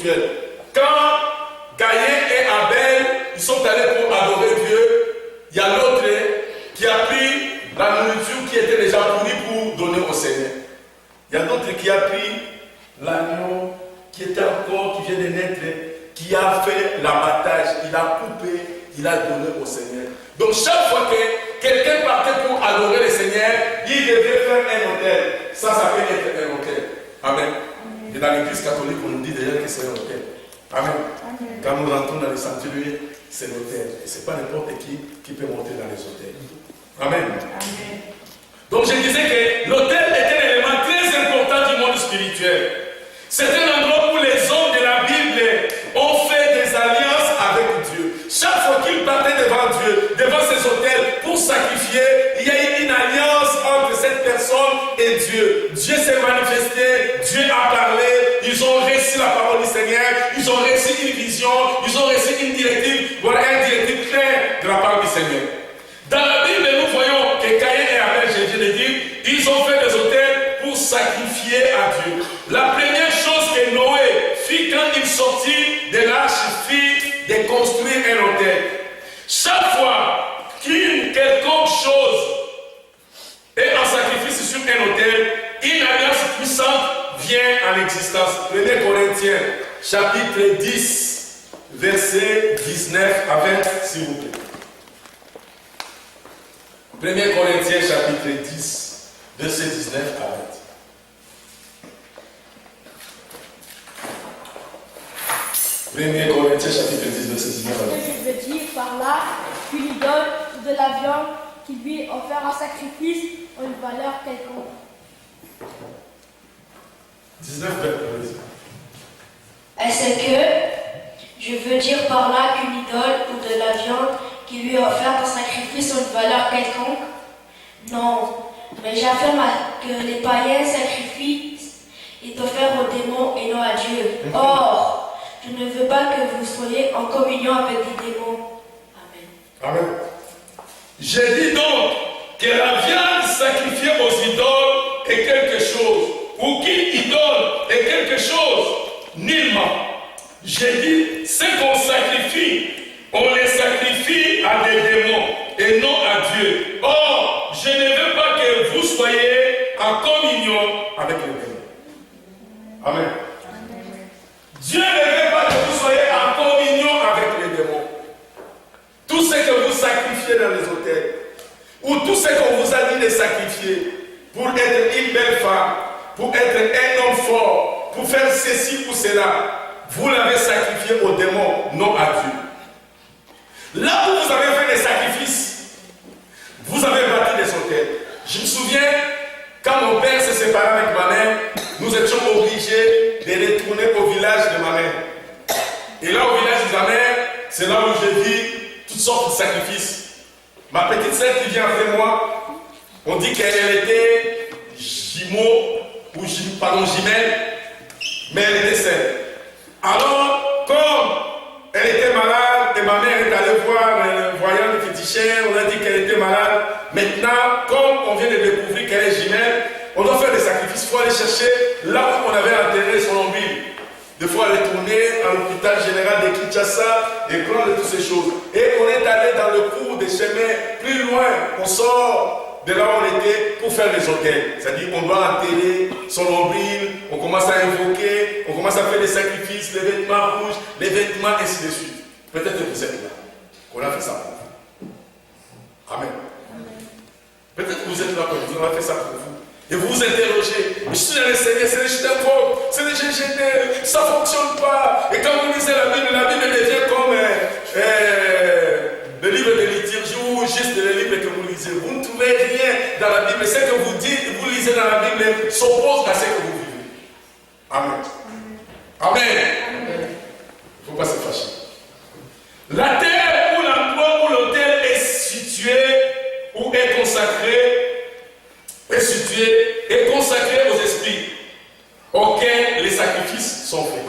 spirituel. Quand Caïn et Abel, ils sont allés pour adorer Dieu, il y a l'autre qui a pris la nourriture qui était déjà pourrie pour donner au Seigneur. Il y a d'autres qui a pris l'agneau qui était encore, qui vient de naître, qui a fait l'abattage, il a coupé, il a donné au Seigneur. Donc chaque fois que quelqu'un partait pour adorer le Seigneur, il devait faire un autel. Ça peut être un autel. Amen. Et dans l'église catholique, on nous dit d'ailleurs que c'est un autel. Amen. Quand nous rentrons dans les sanctuaires, c'est l'autel. Et ce n'est pas n'importe qui peut monter dans les autels. Amen. Amen. Donc je disais que l'autel est un élément très important du monde spirituel. C'est un endroit où les hommes de la Bible ont fait des alliances avec Dieu. Chaque fois qu'ils partaient devant Dieu, devant ces autels, pour sacrifier, il y a eu une alliance entre cette personne et Dieu. Dieu s'est manifesté, Dieu a parlé, ils ont reçu la parole du Seigneur, ils ont reçu une vision, ils ont reçu une directive, voilà une directive claire de la parole du Seigneur. Dans la Bible, nous voyons que Caïn et Abel, je viens de dire, ils ont fait des autels pour sacrifier à Dieu. La première chose que Noé fit quand il sortit de l'arche, fit de construire un autel. Chaque fois qu'une quelconque chose est en sacrifice sur un autel, une alliance puissante vient en existence. 1 Corinthiens, chapitre 10, versets 19 à 20, s'il vous plaît. 1 Corinthiens, chapitre 10, versets 19 à 20. Premier Corinthiens chapitre 10, verset 19 à 20. Je veux dire par là qu'une idole ou de la viande qui lui est offert en sacrifice ont une valeur quelconque. 19, 20. Est-ce que je veux dire par là qu'une idole ou de la viande qui lui est offerte en sacrifice ont une valeur quelconque? Non, mais j'affirme que les païens sacrifices est offert aux démons et non à Dieu. Or, je ne veux pas que vous soyez en communion avec des démons. Amen. Amen. J'ai dit donc que la viande sacrifiée aux idoles est quelque chose. Ou qu'une idole est quelque chose. Nullement. J'ai dit, ce qu'on sacrifie, on les sacrifie à des démons et non à Dieu. Or, je ne veux pas que vous soyez en communion avec les démons. Amen. Dieu ne veut pas que vous soyez en communion avec les démons. Tout ce que vous sacrifiez dans les autels, ou tout ce qu'on vous a dit de sacrifier pour être une belle femme, pour être un homme fort, pour faire ceci ou cela, vous l'avez sacrifié aux démons, non à Dieu. Là où vous avez fait des sacrifices, vous avez bâti des autels. Je me souviens, quand mon père s'est séparé avec ma mère, nous étions obligés de retourner au village de ma mère. Et là, au village de ma mère, c'est là où j'ai vu toutes sortes de sacrifices. Ma petite sœur qui vient après moi, on dit qu'elle était jumeau, ou jumelle, mais elle était seule. Alors, comme elle était malade, et ma mère est allée voir un voyant de féticheur, on a dit qu'elle était malade. Maintenant, comme on vient de découvrir qu'elle est jumelle, on doit faire des sacrifices. Il faut aller chercher là où on avait enterré son ombilic. Des fois, retourner à l'hôpital général de Kinshasa et prendre toutes ces choses. Et on est allé dans le cours des chemins plus loin. On sort de là où on était pour faire les hôtels. C'est-à-dire qu'on doit enterrer son nombril, on commence à invoquer, on commence à faire les sacrifices, les vêtements rouges, les vêtements, ainsi de suite. Peut-être que vous êtes là. On a fait ça pour vous. Amen. Peut-être que vous êtes là pour vous, on a fait ça pour vous. Et vous vous interrogez, je suis dans le Seigneur, c'est juste un gros, c'est des GGD, ça ne fonctionne pas. Et quand vous lisez la Bible devient comme le livre de liturgie ou juste le livre que vous lisez. Vous ne trouvez rien dans la Bible. Ce que vous dites, vous lisez dans la Bible s'oppose à ce que vous vivez. Amen. Amen. Il ne faut pas se fâcher. La terre ou l'endroit où l'autel est situé ou est consacré, est consacré aux esprits auxquels les sacrifices sont faits.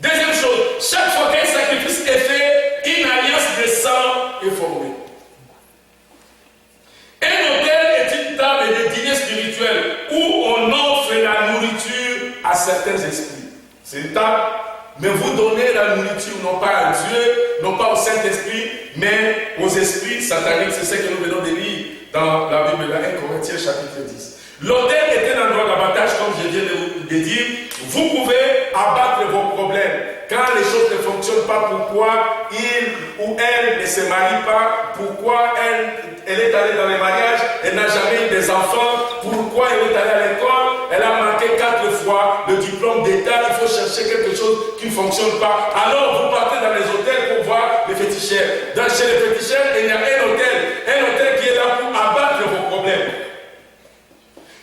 Deuxième chose, chaque fois qu'un sacrifice est fait, une alliance de sang est formée. Un autel est une table de dîner spirituel où on offre la nourriture à certains esprits. c'est une table, mais vous donnez la nourriture non pas à Dieu, non pas au Saint-Esprit, mais aux esprits sataniques. C'est ce que nous venons de lire dans la Bible, 1 Corinthiens chapitre 10. L'autel est un endroit d'abattage, comme je viens de vous le dire. Vous pouvez abattre vos problèmes. Quand les choses ne fonctionnent pas, pourquoi il ou elle ne se marie pas, pourquoi elle est allée dans les mariages, elle n'a jamais eu des enfants, pourquoi elle est allée à l'école, elle a manqué 4 fois le diplôme d'État, il faut chercher quelque chose qui ne fonctionne pas. Alors vous partez dans les hôtels pour voir les féticheurs. Chez les féticheurs, il y a un hôtel qui est là pour abattre vos problèmes.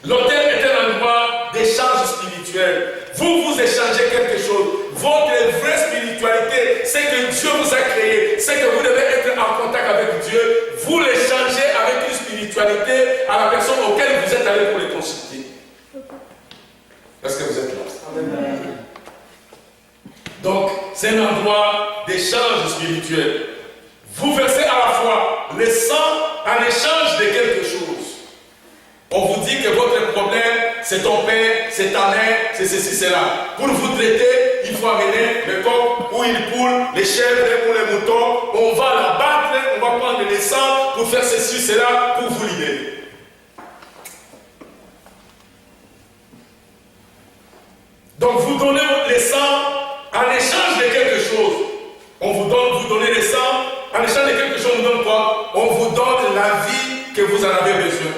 L'hôtel est un endroit d'échange spirituel. Vous échangez quelque chose. Votre vraie spiritualité, c'est que Dieu vous a créé. C'est que vous devez être en contact avec Dieu. Vous l'échangez avec une spiritualité à la personne auquel vous êtes allé pour les consulter. Est-ce que vous êtes là? Amen. Donc, c'est un endroit d'échange spirituel. Vous versez à la fois le sang en échange de quelque chose. On vous dit que votre problème, c'est ton père, c'est ta mère, c'est ceci, c'est là. Pour vous traiter, il faut amener le coq ou une poule, les chèvres ou les moutons. On va la battre, on va prendre le sang pour faire ceci, cela, pour vous libérer. Donc vous donnez le sang en échange de quelque chose. On vous donne, vous donnez le sang, en échange de quelque chose, on vous donne quoi? On vous donne la vie que vous en avez besoin.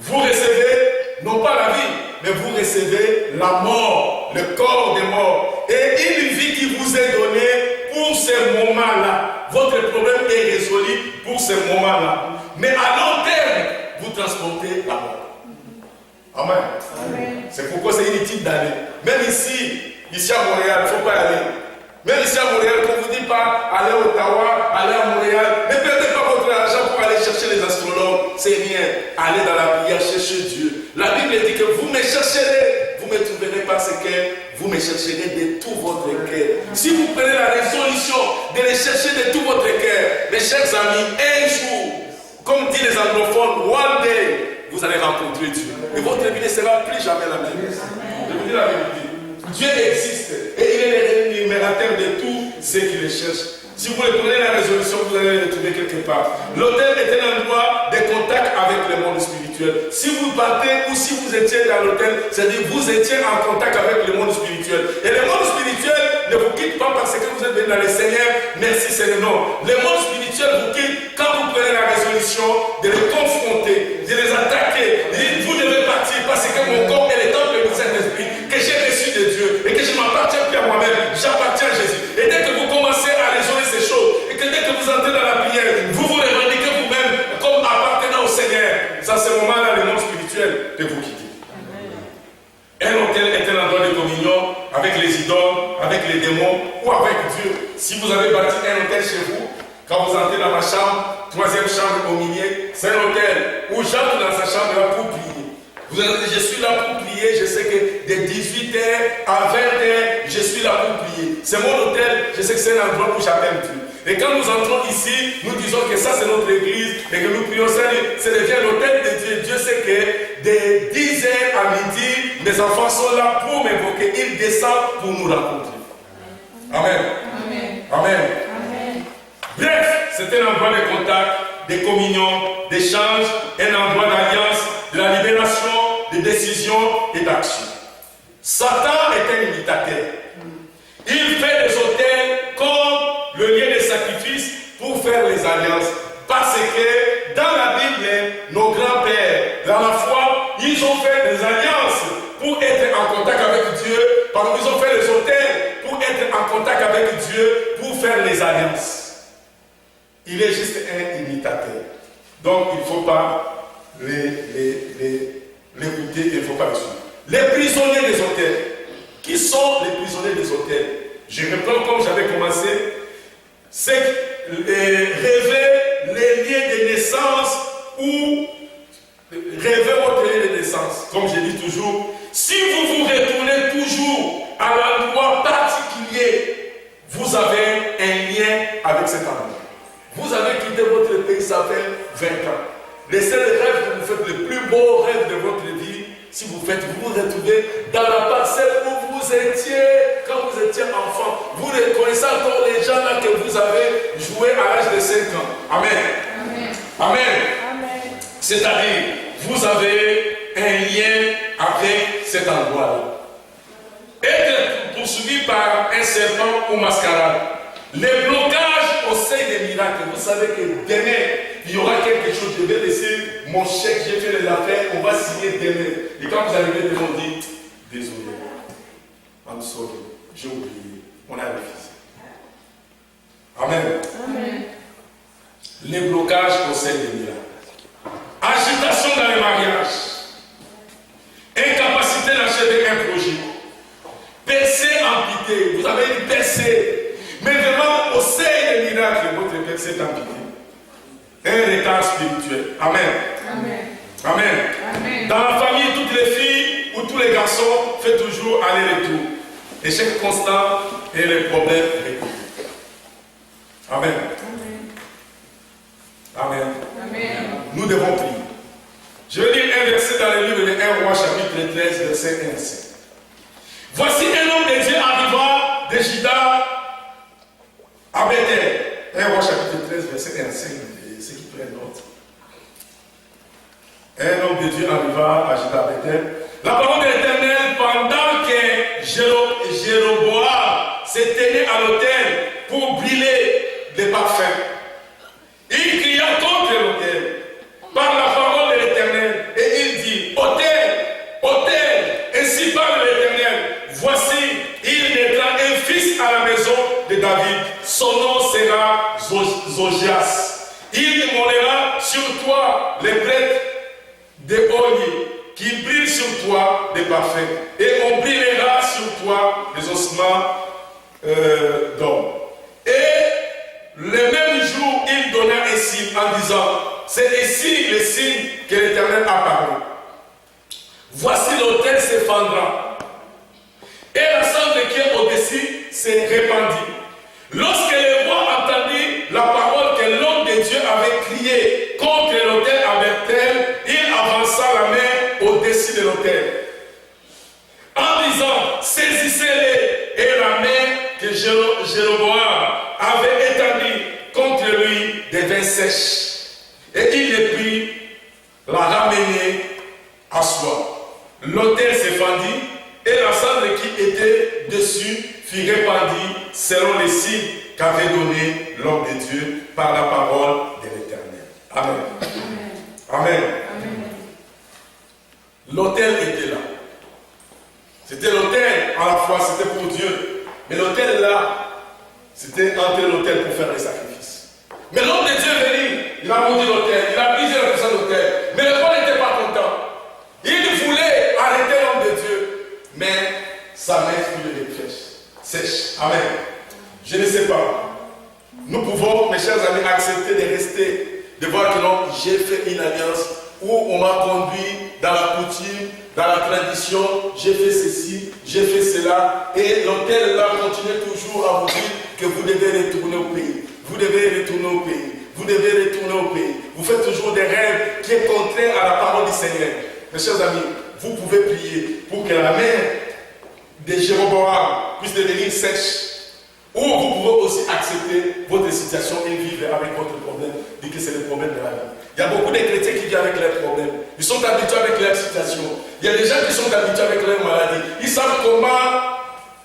Vous recevez, non pas la vie, mais vous recevez la mort, le corps des morts. Et une vie qui vous est donnée pour ce moment-là. Votre problème est résolu pour ce moment-là. Mais à long terme, vous transportez la mort. Amen. Amen. C'est pourquoi c'est inutile d'aller. Même ici à Montréal, il ne faut pas aller. Même ici à Montréal, qu'on ne vous dit pas aller à Ottawa, aller à Montréal, ne perdez pas votre argent pour aller chercher les astrologues. C'est rien. Allez dans la prière, cherchez Dieu. La Bible dit que vous me chercherez, vous me trouverez parce que vous me chercherez de tout votre cœur. Si vous prenez la résolution de les chercher de tout votre cœur, mes chers amis, un jour, comme disent les anglophones, one day, vous allez rencontrer Dieu. Et votre vie ne sera plus jamais la même. Je vous dis la vérité. Dieu existe et il est le numérateur de tout ce qui le cherche. Si vous prenez la résolution, vous allez le trouver quelque part. L'hôtel est un endroit de contact avec le monde spirituel. Si vous partez ou si vous étiez dans l'hôtel, c'est-à-dire vous étiez en contact avec le monde spirituel. Et le monde spirituel ne vous quitte pas parce que vous êtes venu dans le Seigneur. Merci, c'est le nom. Le monde spirituel vous quitte quand vous prenez la résolution de les confronter, de les attaquer. Vous devez partir parce que mon corps est le temple du Saint-Esprit que j'ai reçu de Dieu et que je ne m'appartiens plus à moi-même. J'appartiens à Jésus. Et dès que vous commencez à raisonner ces choses et que dès que vous entrez dans la prière, vous vous revendiquez vous-même comme appartenant au Seigneur. C'est à ce moment-là le monde spirituel que vous quittez. Un hôtel est un endroit de communion avec les idoles, avec les démons ou avec Dieu. Si vous avez bâti un hôtel chez vous, quand vous entrez dans ma chambre, 3e chambre au milieu, c'est un hôtel où j'entre dans sa chambre là pour prier. Vous allez dire, je suis là pour prier, je sais que de 18h à 20h, je suis là pour prier. C'est mon hôtel, je sais que c'est un endroit où j'appelle Dieu. Et quand nous entrons ici, nous disons que ça c'est notre église et que nous prions, ça devient l'hôtel de Dieu. Dieu sait que de 10h à midi, mes enfants sont là pour m'évoquer. Ils descendent pour nous rencontrer. Amen. Amen. Amen. Amen. Bref, c'est un endroit de contact, de communion, d'échange, un endroit d'alliance, de la libération, de décision et d'action. Satan est un imitateur. Il fait des autels comme le lieu de sacrifice pour faire les alliances. Parce que dans la Bible, nos grands-pères, dans la foi, ils ont fait des alliances pour être en contact avec Dieu. Pardon, ils ont fait des autels pour être en contact avec Dieu, pour faire les alliances. Il est juste un imitateur. Donc il ne faut pas l'écouter, il ne faut pas le suivre. Les prisonniers des hôtels. Qui sont les prisonniers des hôtels? Je reprends comme j'avais commencé. C'est rêver les liens de naissance ou rêver votre lien de naissance. Comme je dis toujours, si vous vous retournez toujours à l'endroit particulier, vous avez un lien avec cet endroit. Vous avez quitté votre pays, ça fait 20 ans. Le seul rêve que vous faites, le plus beau rêve de votre vie, si vous faites, vous vous retrouvez dans la parcelle où vous étiez quand vous reconnaissez encore les gens là que vous avez joué à l'âge de 5 ans. Amen. Amen. Amen. C'est-à-dire, vous avez un lien avec cet endroit-là. Être poursuivi par un serpent ou mascarade. Les blocages au sein des miracles. Vous savez que demain, il y aura quelque chose. Je vais laisser mon chèque, j'ai fait les affaires, on va signer demain. Et quand vous arrivez demain, on dit, désolé, I'm sorry, j'ai oublié, on a refusé. Amen. Amen. Les blocages au sein des miracles. Agitation dans les mariages. Incapacité d'achever un projet. Percée en pitié. Vous avez une percée. Mais vraiment, au sein des miracles, votre percée est en pitié. Un retard spirituel. Amen. Amen. Amen. Amen. Dans la famille, toutes les filles ou tous les garçons font toujours aller-retour. Échec constant et les problèmes récurrents. Amen. Amen. Amen. Nous devons prier. Je vais lire un verset dans le livre de 1 Roi chapitre 13, verset 1 à 5. Voici un homme de Dieu arriva de Juda à Bethel. 1 Roi chapitre 13, verset 1 à 5. Ceux qui prennent note. Un homme de Dieu arriva à Juda à Bethel. La parole de l'Éternel, pendant que Jéroboam se tenait à l'autel pour brûler des parfums, il cria contre l'autel par la parole de l'Éternel et il dit, autel, autel, ainsi parle l'Éternel, voici, il naîtra un fils à la maison de David, son nom sera Zosias. Il immolera sur toi les prêtres de Oli qui brillent sur toi des parfums et on brillera sur toi les ossements d'homme. Et le même jour, il donna un signe en disant, c'est ici le signe que l'Éternel a parlé. Voici l'autel se fendra. Et la cendre qui est au-dessus s'est répandue. Lorsque le roi entendit la parole que l'homme de Dieu avait crié contre l'autel à Bethel, il avança la main au-dessus de l'autel. En disant, saisissez-les, et la main que Jéroboam avait établie contre lui devint sèche. Et il le prit, la ramener à soi. L'autel se fendit, et la cendre qui était dessus fut répandue selon les signes qu'avait donné l'homme de Dieu par la parole de l'Éternel. Amen. Amen. Amen. L'autel était là. C'était l'autel, à la fois c'était pour Dieu. Mais l'autel là, c'était entre l'autel pour faire les sacrifices. Mais l'homme de Dieu est venu, il a maudit l'autel, il a brisé la puissance de l'autel. Mais le roi n'était pas content. Il voulait arrêter l'homme de Dieu. Mais sa main fut de sèche. Amen. Je ne sais pas. Nous pouvons, mes chers amis, accepter de rester, de voir que non, j'ai fait une alliance où on m'a conduit dans la coutume, dans la tradition, j'ai fait ceci, j'ai fait cela, et l'autel là continue toujours à vous dire que vous devez retourner au pays. Vous devez retourner au pays. Vous devez retourner au pays. Vous faites toujours des rêves qui sont contraires à la parole du Seigneur. Mes chers amis, vous pouvez prier pour que la main de Jéroboam puisse devenir sèche. Ou vous pouvez aussi accepter votre situation et vivre avec votre problème, dit que c'est le problème de la vie. Il y a beaucoup de chrétiens qui vivent avec leurs problèmes. Ils sont habitués avec leur situation. Il y a des gens qui sont habitués avec leur maladie. Ils savent comment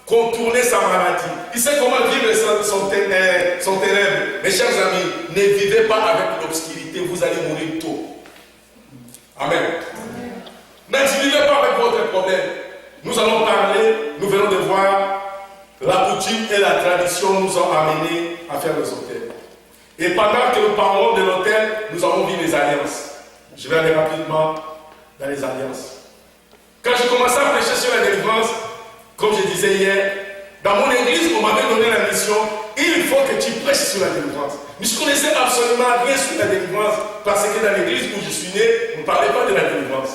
contourner sa maladie. Ils savent comment vivre son ténèbre. Mes chers amis, ne vivez pas avec l'obscurité, vous allez mourir tôt. Amen. Ne vivez pas avec votre problème. Nous allons parler, nous venons de voir, la coutume et la tradition nous ont amenés à faire les autels. Et pendant que nous parlons de l'autel, nous avons vu les alliances. Je vais aller rapidement dans les alliances. Quand je commençais à prêcher sur la délivrance, comme je disais hier, dans mon église, on m'avait donné la mission, il faut que tu prêches sur la délivrance. Mais je ne connaissais absolument rien sur la délivrance, parce que dans l'église où je suis né, on ne parlait pas de la délivrance.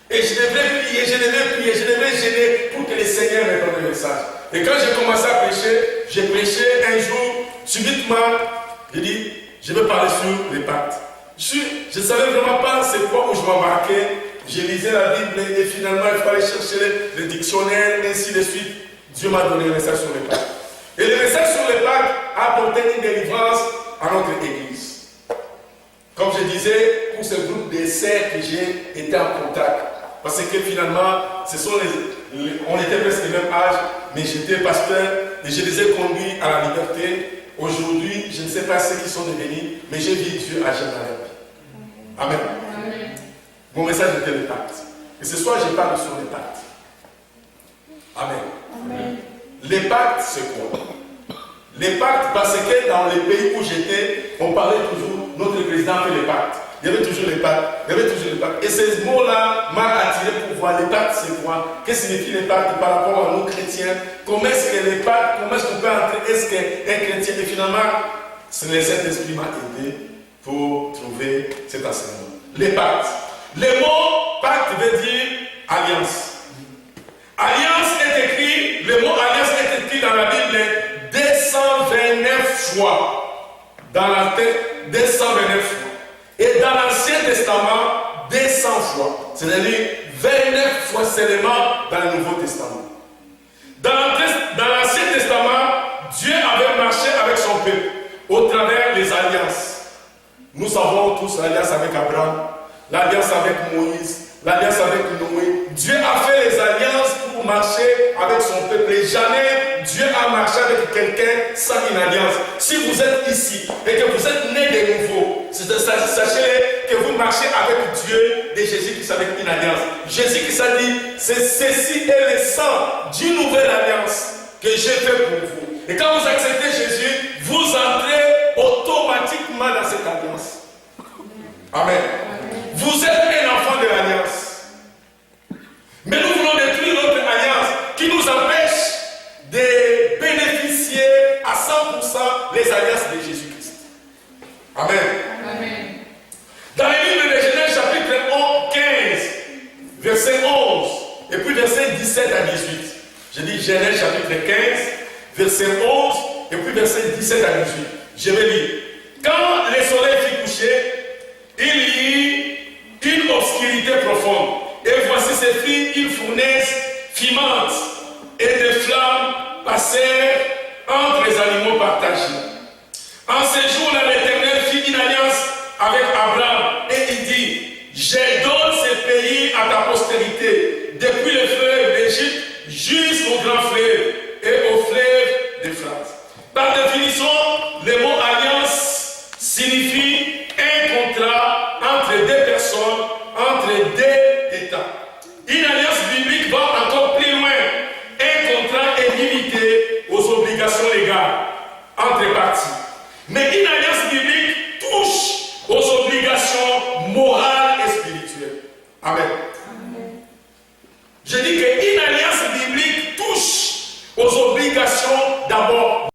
Et je devais prier, je devais gêner pour que le Seigneur me donne le message. Et quand j'ai commencé à prêcher, j'ai prêché un jour, subitement, j'ai dit, je vais parler sur les pactes. Je ne savais vraiment pas c'est quoi où je m'embarquais. Je lisais la Bible et finalement il fallait chercher le dictionnaire, ainsi de suite. Dieu m'a donné un message sur les pactes. Et le message sur les pactes a apporté une délivrance à notre église. Comme je disais, pour ce groupe de sœurs que j'ai été en contact, parce que finalement, on était presque le même âge, mais j'étais pasteur et je les ai conduits à la liberté. Aujourd'hui, je ne sais pas ceux qui sont devenus, mais j'ai vu Dieu agir dans leur vie. Amen. Amen. Mon message était le pacte. Et ce soir, je parle sur les pactes. Amen. Amen. Les pactes, c'est quoi? Les pactes, parce que dans les pays où j'étais, on parlait toujours, notre président fait les pactes. Il y avait toujours les pactes, il y avait toujours les pactes. Et ces mots-là m'ont attiré pour voir les pactes, c'est quoi? Qu'est-ce que signifient les pactes par rapport à nous chrétiens? Comment est-ce que les pactes, comment est-ce qu'on peut entrer? Est-ce qu'un chrétien? Et finalement, c'est le Saint-Esprit m'a aidé pour trouver cet enseignement. Les pactes. Le mot pacte veut dire alliance. Alliance est écrit, le mot alliance est écrit dans la Bible 229 fois. Dans la tête, 229 fois. Et dans l'Ancien Testament, 200 fois. C'est-à-dire 29 fois seulement dans le Nouveau Testament. Dans l'Ancien Testament, Dieu avait marché avec son peuple au travers des alliances. Nous savons tous l'alliance avec Abraham, l'alliance avec Moïse, l'alliance avec Noé. Dieu a fait les alliances pour marcher avec son peuple. Et jamais Dieu a marché avec quelqu'un sans une alliance. Si vous êtes ici et que vous êtes né de nouveau, sachez que vous marchez avec Dieu de Jésus-Christ avec une alliance. Jésus-Christ a dit, c'est ceci est le sang d'une nouvelle alliance que j'ai fait pour vous. Et quand vous acceptez Jésus, vous entrez automatiquement dans cette alliance. Amen. Vous êtes un enfant de l'alliance. Mais nous voulons détruire notre alliance qui nous empêche de bénéficier à 100% les alliances de Jésus-Christ. Amen. Amen. Dans le livre de Genèse chapitre 15, verset 11, et puis verset 17 à 18. Je dis Genèse chapitre 15, verset 11, et puis verset 17 à 18. Je vais lire. Quand le soleil fut couché, il y eut une obscurité profonde. Et voici ces filles, une fournaise fumante et des flammes passèrent entre les animaux partagés. En ce jour-là, l'Éternel fit une alliance avec Abraham et il dit, je donne ce pays à ta postérité, depuis le fleuve d'Égypte jusqu'au grand fleuve et au fleuve d'Euphrate. Par définition, le mot alliance signifie un contrat entre deux personnes, entre deux